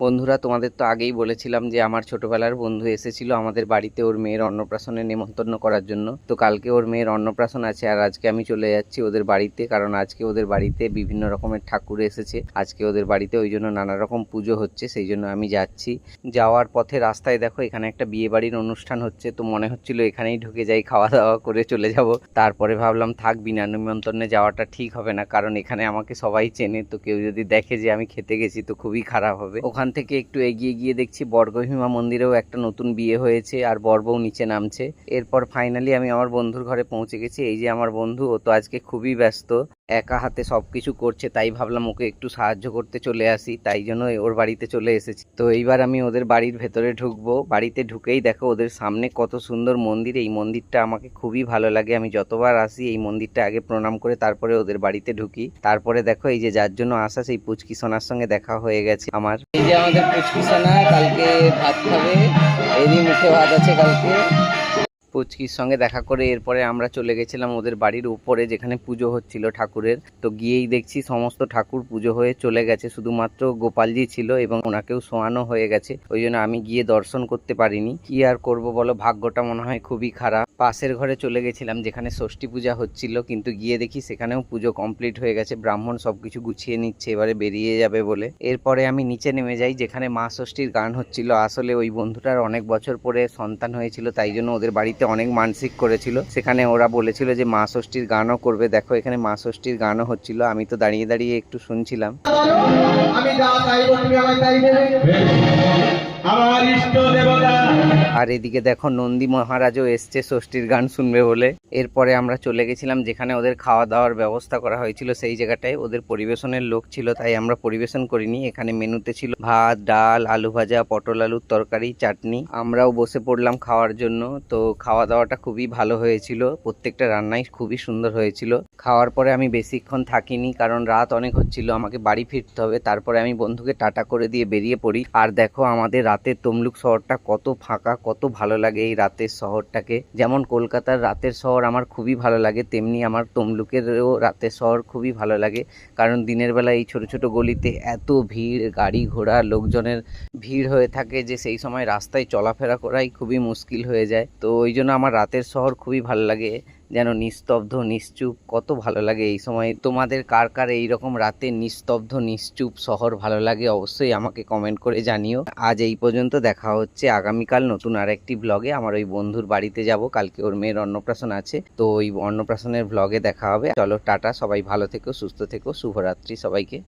বন্ধুরা, তোমাদের তো আগেই বলেছিলাম যে আমার ছোটবেলার বন্ধু এসেছিল আমাদের বাড়িতে ওর মেয়ের অন্নপ্রাশনে নেমন্তন্ন করার জন্য। তো কালকে ওর মেয়ের অন্নপ্রাশন আছে, আর আজকে আমি চলে যাচ্ছি ওদের বাড়িতে, কারণ আজকে ওদের বাড়িতে বিভিন্ন রকমের ঠাকুর এসেছে। আজকে ওদের বাড়িতে ওই জন্য নানা রকম পুজো হচ্ছে, সেই জন্য আমি যাচ্ছি। যাওয়ার পথে রাস্তায় দেখো এখানে একটা বিয়ে বাড়ির অনুষ্ঠান হচ্ছে, তো মনে হচ্ছিল এখানেই ঢুকে যাই, খাওয়া দাওয়া করে চলে যাব। তারপরে ভাবলাম থাক, বিনা নিমন্ত্রণে যাওয়াটা ঠিক হবে না, কারণ এখানে আমাকে সবাই চেনে, তো কেউ যদি দেখে যে আমি খেতে গেছি তো খুবই খারাপ হবে। ওখান থেকে একটু এগিয়ে গিয়ে দেখছি বর্গভীমা মন্দিরেও একটা নতুন বিয়ে হয়েছে, আর বর বউ নিচে নামছে। এরপর ফাইনালি আমি আমার বন্ধুর ঘরে পৌঁছে গেছি। এই যে আমার বন্ধু, ও তো আজকে খুবই ব্যস্ত, একা হাতে সবকিছু করছে, তাই ভাবলাম ওকে একটু সাহায্য করতে চলে আসি, তাই জন্য ওর বাড়িতে চলে এসেছি। তো এইবার আমি ওদের বাড়ির ভেতরে ঢুকবো। বাড়িতে ঢুকেই দেখো ওদের সামনে কত সুন্দর মন্দির। এই মন্দিরটা আমাকে খুবই ভালো লাগে, আমি যতবার আসি এই মন্দিরটা আগে প্রণাম করে তারপরে ওদের বাড়িতে ঢুকি। তারপরে দেখো এই যে যার জন্য আসা, সেই পুচকি সোনার সঙ্গে দেখা হয়ে গেছে আমার। এই যে আমাদের পুচকি সোনা কালকে ভাত খাবে, এরই মুখে ভাত আছে কালকে। পুচকির সঙ্গে দেখা করে এরপরে আমরা চলে গেছিলাম ওদের বাড়ির উপরে, যেখানে পুজো হচ্ছিল ঠাকুরের। তো গিয়েই দেখছি সমস্ত ঠাকুর পুজো হয়ে চলে গেছে, শুধুমাত্র গোপালজি ছিল এবং ওনাকেও শোয়ানো হয়ে গেছে। ওই জন্য আমি গিয়ে দর্শন করতে পারিনি। কি আর করব বলো, ভাগ্যটা মনে হয় খুবই খারাপ। পাশের ঘরে চলে গেছিলাম যেখানে ষষ্ঠী পূজা হচ্ছিল, কিন্তু গিয়ে দেখি সেখানেও পুজো কমপ্লিট হয়ে গেছে, ব্রাহ্মণ সবকিছু গুছিয়ে নিচ্ছে, এবারে বেরিয়ে যাবে বলে। এরপরে আমি নিচে নেমে যাই যেখানে মা ষষ্ঠীর গান হচ্ছিল। আসলে ওই বন্ধুটার অনেক বছর পরে সন্তান হয়েছিল, তাই জন্য ওদের বাড়িতে অনেক মানসিক করেছিল, সেখানে ওরা বলেছিল যে মা ষষ্ঠীর গানও করবে। দেখো এখানে মা ষষ্ঠীর গানও হচ্ছিল, আমি তো দাঁড়িয়ে দাঁড়িয়ে একটু শুনছিলাম। আমি যা চাইবো তুমি আমায় তাই দেবে, আমার ইষ্ট দেবতা। আর এদিকে দেখো নন্দী মহারাজও এসছে ষষ্ঠীর গান শুনবে বলে। এরপরে আমরা চলে গেছিলাম যেখানে ওদের খাওয়া দাওয়ার ব্যবস্থা করা হয়েছিল, সেই জায়গাটায় ওদের পরিবেশনের লোক ছিল, তাই আমরা পরিবেশন করিনি। এখানে মেনুতে ছিল ভাত, ডাল, আলু ভাজা, পটল আলুর তরকারি, চাটনি। আমরাও বসে পড়লাম খাওয়ার জন্য। তো খাওয়া দাওয়াটা খুবই ভালো হয়েছিল, প্রত্যেকটা রান্নাই খুবই সুন্দর হয়েছিল। খাওয়ার পরে আমি বেশিক্ষণ থাকিনি, কারণ রাত অনেক হচ্ছিল, আমাকে বাড়ি ফিরতে হবে। তারপরে আমি বন্ধুকে টাটা করে দিয়ে বেরিয়ে পড়ি। আর দেখো আমাদের রাতের তমলুক শহরটা কত ফাঁকা, কত ভালো লাগে এই রাতের শহরটাকে। যেমন কলকাতার রাতের শহর আমার খুবই ভালো লাগে, তেমনি আমার তমলুকেরও রাতের শহর খুবই ভালো লাগে। কারণ দিনের বেলা এই ছোট ছোট গলিতে এত ভিড়, গাড়ি ঘোড়া লোকজনের ভিড় হয়ে থাকে যে সেই সময় রাস্তায় চলাফেরা করাই খুবই মুশকিল হয়ে যায়। তো ওই জন্য আমার রাতের শহর খুবই ভালো লাগে, যেন নিস্তব্ধ নিশ্চুপ, কত ভালো লাগে এই সময়। তোমাদের কার কার এইরকম রাতে নিস্তব্ধ নিশ্চুপ শহর ভালো লাগে অবশ্যই আমাকে কমেন্ট করে জানিও। আজ এই পর্যন্ত, দেখা হচ্ছে আগামীকাল নতুন আরেকটি ব্লগে। আমার ওই বন্ধুর বাড়িতে যাব, কালকে ওর মেয়ের অন্নপ্রাশন আছে, তো ওই অন্নপ্রাশনের ব্লগে দেখা হবে। চলো টাটা, সবাই ভালো থেকো, সুস্থ থেকো, শুভরাত্রি সবাইকে।